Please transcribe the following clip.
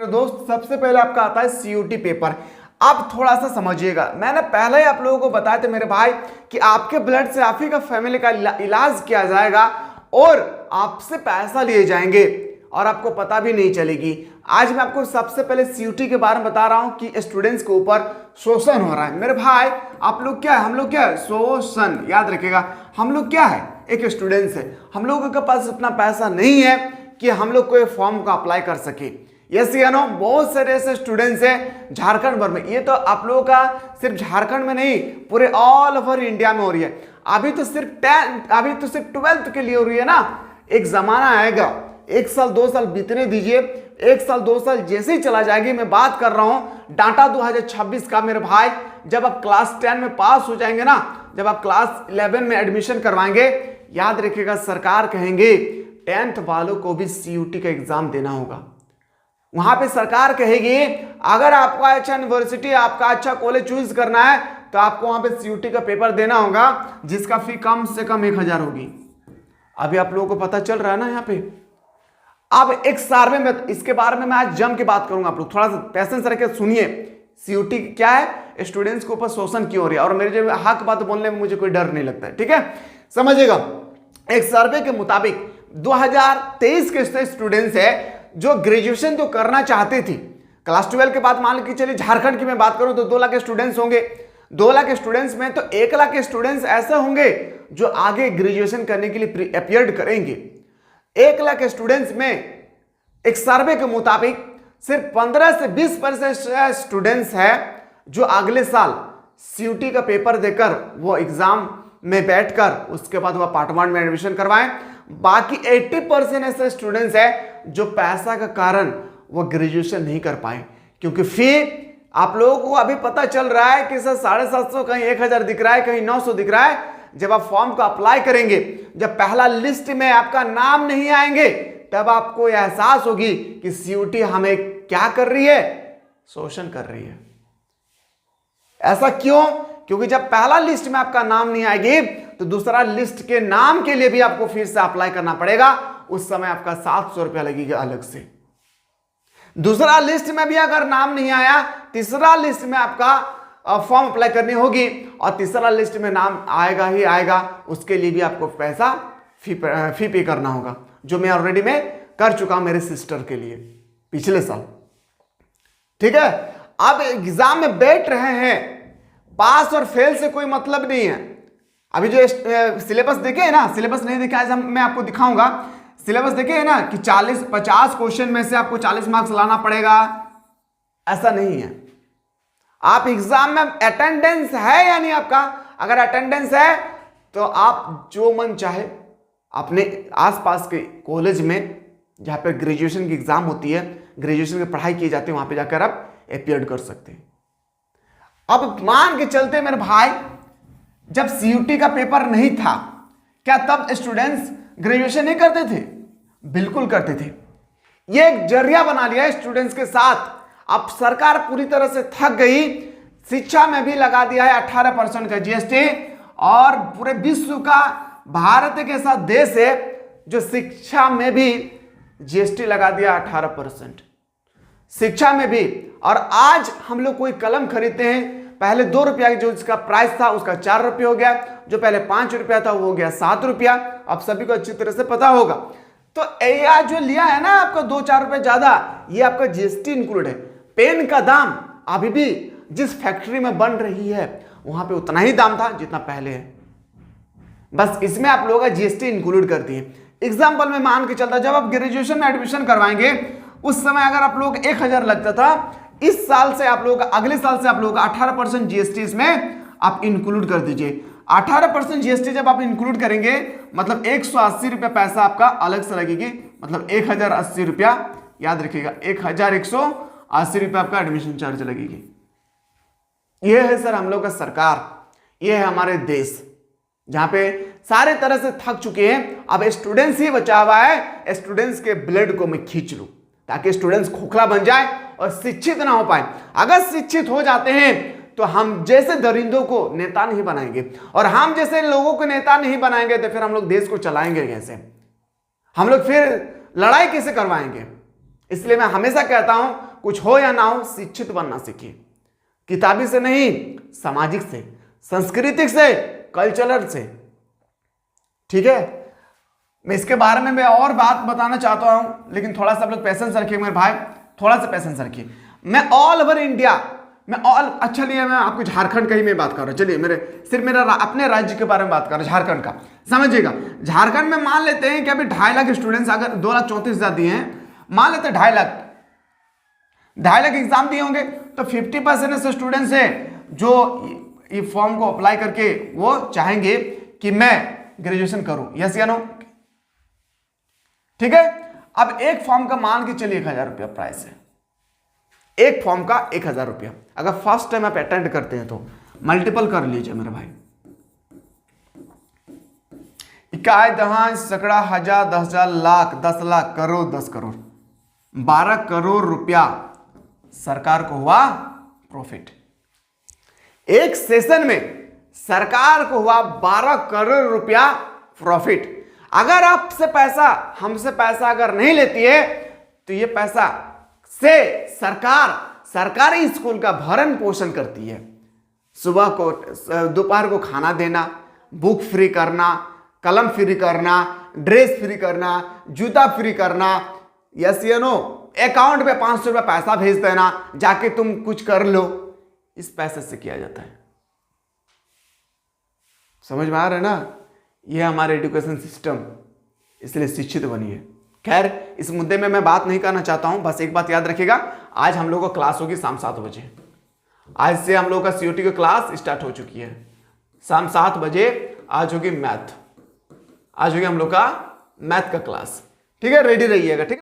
मेरे दोस्त, सबसे पहले आपका आता है सीयूटी पेपर। अब थोड़ा सा समझिएगा, मैंने पहले ही आप लोगों को बताया था मेरे भाई कि आपके ब्लड से आप ही का फैमिली का इलाज किया जाएगा और आपसे पैसा लिए जाएंगे और आपको पता भी नहीं चलेगी। आज मैं आपको सबसे पहले सीयूटी के बारे में बता रहा हूं कि स्टूडेंट्स के ऊपर शोषण हो रहा है। मेरे भाई आप लोग क्या है, हम लोग क्या है, शोषण, याद रखिएगा। हम लोग क्या है, एक स्टूडेंट्स है, हम लोगों के पास इतना पैसा नहीं है कि हम लोग कोई फॉर्म को अप्लाई कर सके। यस या नो, बहुत सारे ऐसे स्टूडेंट्स हैं झारखंड भर में। ये तो आप लोगों का सिर्फ झारखंड में नहीं, पूरे ऑल ओवर इंडिया में हो रही है। अभी तो सिर्फ 12th के लिए हो रही है ना। एक जमाना आएगा, 1 साल 2 साल बीतने दीजिए, 1 साल 2 साल जैसे ही चला जाएगी। मैं बात कर रहा हूं डाटा 2026 का मेरे भाई। जब आप क्लास 10 में पास हो जाएंगे ना, जब आप क्लास 11 में एडमिशन करवाएंगे, याद रखिएगा सरकार कहेंगे 10th वालों को भी सीयूटी का एग्जाम देना होगा। वहां पे सरकार कहेगी अगर आपका अच्छा यूनिवर्सिटी, आपका अच्छा कॉलेज चूज करना है तो आपको वहां पे सीयूटी का पेपर देना होगा, जिसका फी कम से कम 1000 होगी। अभी आप लोगों को पता चल रहा है ना यहाँ पे। अब एक सर्वे में, इसके बारे में मैं आज जम के बात करूंगा। आप लोग थोड़ा सा पैसेंस रख के सुनिए। सीयूटी क्या है, स्टूडेंट्स के ऊपर शोषण क्यों हो रही है, और मेरे जो हक बात बोलने में मुझे कोई डर नहीं लगता है, ठीक है। समझिएगा, एक सर्वे के मुताबिक 2023 के स्टूडेंट्स है जो ग्रेजुएशन जो करना चाहते थे, क्लास 12 के बाद मान के चलिए झारखंड की मैं बात करूं तो 2 लाख स्टूडेंट्स होंगे। 2 लाख स्टूडेंट्स में तो 1 लाख स्टूडेंट्स ऐसे होंगे जो आगे ग्रेजुएशन करने के लिए अपियर्ड करेंगे। 1 लाख स्टूडेंट्स में एक सर्वे के मुताबिक सिर्फ 15 से 20% स्टूडेंट्स है जो अगले साल सीयूटी का पेपर देकर वो एग्जाम में बैठकर उसके बाद वह पार्ट 1 में एडमिशन करवाएं। बाकी 80% ऐसे स्टूडेंट्स है जो पैसा का कारण वो ग्रेजुएशन नहीं कर पाए, क्योंकि फी आप लोगों को अभी पता चल रहा है कि सर 750, कहीं 1000 दिख रहा है, कहीं 900 दिख रहा है। जब आप फॉर्म को अप्लाई करेंगे, जब पहला लिस्ट में आपका नाम नहीं आएंगे, तब आपको यह एहसास होगी कि सीयूटी हमें क्या कर रही है, शोषण कर रही है। ऐसा क्यों? क्योंकि जब पहला लिस्ट में आपका नाम नहीं आएगी तो दूसरा लिस्ट के नाम के लिए भी आपको फिर से अप्लाई करना पड़ेगा। उस समय आपका 700 रुपया लगेगा अलग से। दूसरा लिस्ट में भी अगर नाम नहीं आया, तीसरा लिस्ट में आपका फॉर्म अप्लाई करनी होगी, और तीसरा लिस्ट में नाम आएगा ही आएगा, उसके लिए भी आपको पैसा फी पे करना होगा, जो मैं ऑलरेडी मैं कर चुका हूं मेरे सिस्टर के लिए पिछले साल, ठीक है। अब एग्जाम में बैठ रहे हैं, पास और फेल से कोई मतलब नहीं है। अभी जो सिलेबस देखे है ना, सिलेबस नहीं देखा आज मैं आपको दिखाऊंगा। सिलेबस देखे है ना कि 50 क्वेश्चन में से आपको 40 मार्क्स लाना पड़ेगा, ऐसा नहीं है। आप एग्जाम में अटेंडेंस है या नहीं आपका, अगर अटेंडेंस है तो आप जो मन चाहे अपने आसपास के कॉलेज में जहां पे ग्रेजुएशन की एग्जाम होती है, ग्रेजुएशन की पढ़ाई की जाती है, वहां पे जाकर आप अपीयर कर सकते हैं। अब मान के चलते मेरे भाई, जब सीयूटी का पेपर नहीं था, क्या तब स्टूडेंट्स ग्रेजुएशन नहीं करते थे? बिल्कुल करते थे। ये एक जरिया बना लिया स्टूडेंट्स के साथ। अब सरकार पूरी तरह से थक गई, शिक्षा में भी लगा दिया है 18% का जीएसटी, और पूरे विश्व का भारत एक ऐसा देश है जो शिक्षा में भी जीएसटी लगा दिया 18%, शिक्षा में भी। और आज हम लोग कोई कलम खरीदते हैं, पहले 2 रुपया जो इसका प्राइस था उसका 4 रुपये हो गया, जो पहले 5 रुपया था वो हो गया 7 रुपया। अब सभी को अच्छी तरह से पता होगा। तो यह जो लिया है ना आपको 2-4 रुपए ज्यादा, ये आपका जीएसटी इंक्लूड है। पेन का दाम अभी भी जिस फैक्ट्री में बन रही है वहां पे उतना ही दाम था जितना पहले है, बस इसमें आप लोगों का जीएसटी इंक्लूड कर दिए। एग्जाम्पल में मान के चलता, जब आप ग्रेजुएशन में एडमिशन करवाएंगे उस समय अगर आप लोग 1000 लगता था, इस साल से आप लोगों का, अगले साल से आप लोगों का 18% जीएसटी इसमें आप इंक्लूड कर दीजिए। 18% जीएसटी जब आप इंक्लूड करेंगे मतलब 180 रुपया पैसा आपका अलग से लगेगी, मतलब 1080 रुपया, याद रखिएगा 1180 रुपया आपका एडमिशन चार्ज लगेगी। यह है सर हम लोग का सरकार, यह है हमारे देश, जहां पे सारे तरह से थक चुके हैं। अब स्टूडेंट्स ही बचा हुआ है, स्टूडेंट्स के ब्लड को मैं खींच लूं ताकि स्टूडेंट्स खोखला बन जाए और शिक्षित ना हो पाए। अगर शिक्षित हो जाते हैं तो हम जैसे दरिंदों को नेता नहीं बनाएंगे, और हम जैसे लोगों को नेता नहीं बनाएंगे तो फिर हम लोग देश को चलाएंगे कैसे, हम लोग फिर लड़ाई कैसे करवाएंगे। इसलिए मैं हमेशा कहता हूं कुछ हो या ना हो, शिक्षित बनना सीखिए। किताबी से नहीं, सामाजिक से, सांस्कृतिक से, कल्चरल से। ठीक है, मैं इसके बारे में मैं और बात बताना चाहता हूं, लेकिन थोड़ा सा आप लोग पेशेंस रखिए मेरे भाई, थोड़ा सा पेशेंस रखिए। मैं ऑल ओवर इंडिया, मैं ऑल, अच्छा नहीं है, मैं आपको झारखंड का ही मैं बात कर रहा हूँ। चलिए, मेरा अपने राज्य के बारे में बात कर रहा हूँ, झारखंड का। समझिएगा, झारखंड में मान लेते हैं कि अभी 2.5 लाख स्टूडेंट्स, अगर 2,34,000 दिए हैं, मान लेते हैं 2.5 लाख एग्जाम दिए होंगे, तो 50% ऐसे स्टूडेंट्स हैं जो ये फॉर्म को अप्लाई करके वो चाहेंगे कि मैं ग्रेजुएशन करूं, यस या नो। ठीक है, अब एक फॉर्म का मान के चलिए 1,000 रुपया प्राइस है, एक फॉर्म का 1,000 रुपया। अगर फर्स्ट टाइम आप अटेंड करते हैं तो मल्टीपल कर लीजिए मेरे भाई, इकाई, दहाई, सैकड़ा, हजार, 10,000, लाख, 10 लाख, करोड़, 10 करोड़, 12 करोड़ रुपया सरकार को हुआ प्रॉफिट। एक सेशन में सरकार को हुआ 12 करोड़ रुपया प्रॉफिट। अगर आपसे पैसा, हमसे पैसा अगर नहीं लेती है, तो ये पैसा से सरकार सरकारी स्कूल का भरण पोषण करती है। सुबह को, दोपहर को खाना देना, बुक फ्री करना, कलम फ्री करना, ड्रेस फ्री करना, जूता फ्री करना, यस या नो, अकाउंट पे 500 रुपया पैसा भेज देना, जाके तुम कुछ कर लो, इस पैसे से किया जाता है। समझ में आ रहा है ना, यह हमारे एजुकेशन सिस्टम, इसलिए शिक्षित बनिए। खैर, इस मुद्दे में मैं बात नहीं करना चाहता हूं, बस एक बात याद रखिएगा, आज हम लोग को क्लास होगी शाम 7 बजे। आज से हम लोग का सीओटी की क्लास स्टार्ट हो चुकी है, शाम 7 बजे आज होगी मैथ, आज होगी हम लोग का मैथ का क्लास। ठीक है, रेडी रहिएगा। ठीक है।